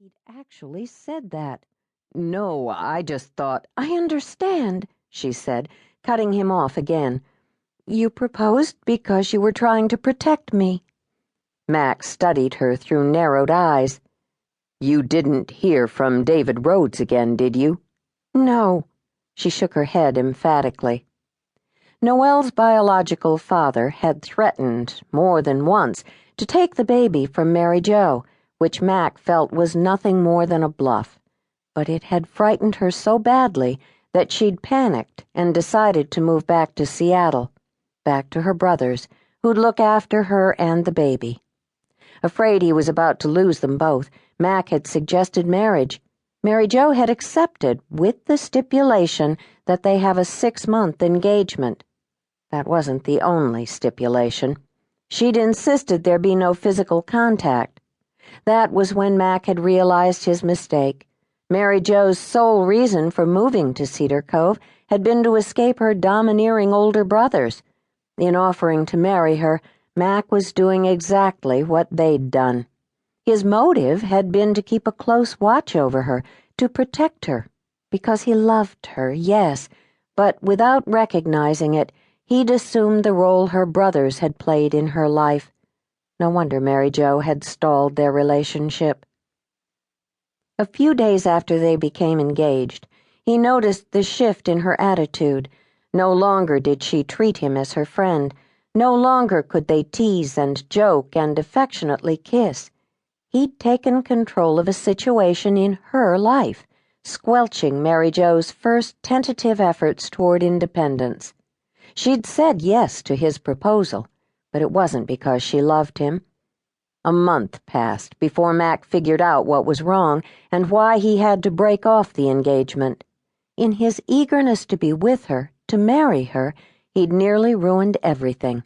He'd actually said that. "No, I just thought—" "I understand," she said, cutting him off again. "You proposed because you were trying to protect me." Mack studied her through narrowed eyes. "You didn't hear from David Rhodes again, did you?" "No." She shook her head emphatically. Noelle's biological father had threatened, more than once, to take the baby from Mary Jo, which Mack felt was nothing more than a bluff. But it had frightened her so badly that she'd panicked and decided to move back to Seattle, back to her brothers, who'd look after her and the baby. Afraid he was about to lose them both, Mack had suggested marriage. Mary Jo had accepted, with the stipulation that they have a 6-month engagement. That wasn't the only stipulation. She'd insisted there be no physical contact. That was when Mack had realized his mistake. Mary Jo's sole reason for moving to Cedar Cove had been to escape her domineering older brothers. In offering to marry her, Mack was doing exactly what they'd done. His motive had been to keep a close watch over her, to protect her, because he loved her, yes, but without recognizing it, he'd assumed the role her brothers had played in her life. No wonder Mary Jo had stalled their relationship. A few days after they became engaged, he noticed the shift in her attitude. No longer did she treat him as her friend. No longer could they tease and joke and affectionately kiss. He'd taken control of a situation in her life, squelching Mary Jo's first tentative efforts toward independence. She'd said yes to his proposal, but it wasn't because she loved him. A month passed before Mack figured out what was wrong and why he had to break off the engagement. In his eagerness to be with her, to marry her, he'd nearly ruined everything.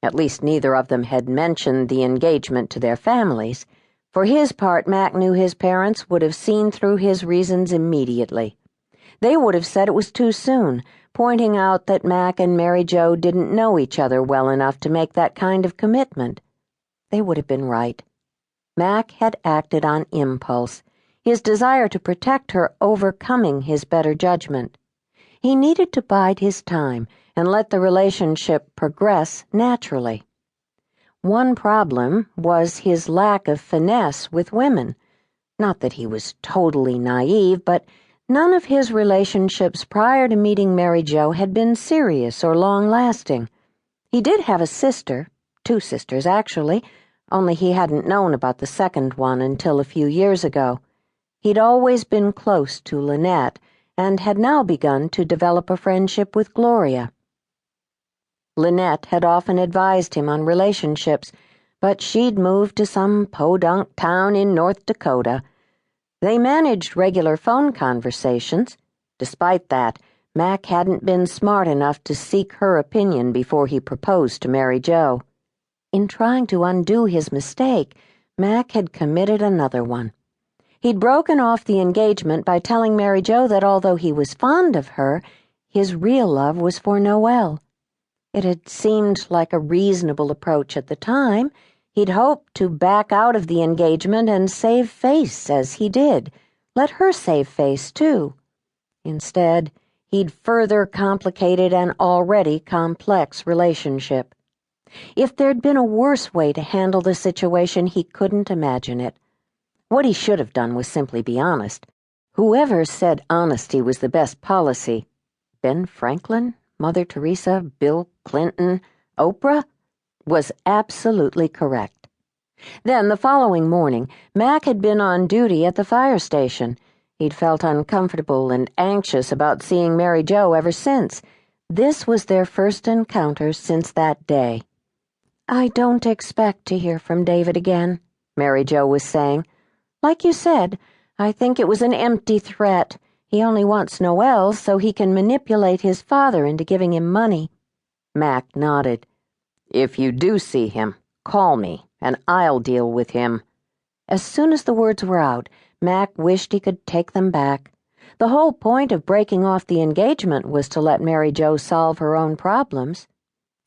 At least neither of them had mentioned the engagement to their families. For his part, Mack knew his parents would have seen through his reasons immediately. They would have said it was too soon, pointing out that Mack and Mary Jo didn't know each other well enough to make that kind of commitment. They would have been right. Mack had acted on impulse, his desire to protect her overcoming his better judgment. He needed to bide his time and let the relationship progress naturally. One problem was his lack of finesse with women. Not that he was totally naive, but none of his relationships prior to meeting Mary Jo had been serious or long-lasting. He did have a sister, 2 sisters actually, only he hadn't known about the second one until a few years ago. He'd always been close to Lynette and had now begun to develop a friendship with Gloria. Lynette had often advised him on relationships, but she'd moved to some podunk town in North Dakota. They managed regular phone conversations. Despite that, Mack hadn't been smart enough to seek her opinion before he proposed to Mary Jo. In trying to undo his mistake, Mack had committed another one. He'd broken off the engagement by telling Mary Jo that although he was fond of her, his real love was for Noelle. It had seemed like a reasonable approach at the time. He'd hoped to back out of the engagement and save face as he did. Let her save face, too. Instead, he'd further complicated an already complex relationship. If there'd been a worse way to handle the situation, he couldn't imagine it. What he should have done was simply be honest. Whoever said honesty was the best policy, Ben Franklin, Mother Teresa, Bill Clinton, Oprah, was absolutely correct. Then, the following morning, Mack had been on duty at the fire station. He'd felt uncomfortable and anxious about seeing Mary Jo ever since. This was their first encounter since that day. "I don't expect to hear from David again," Mary Jo was saying. "Like you said, I think it was an empty threat. He only wants Noelle so he can manipulate his father into giving him money." Mack nodded. "If you do see him, call me, and I'll deal with him." As soon as the words were out, Mack wished he could take them back. The whole point of breaking off the engagement was to let Mary Jo solve her own problems.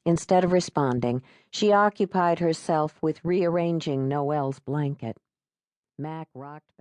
Instead of responding, she occupied herself with rearranging Noelle's blanket. Mack rocked back.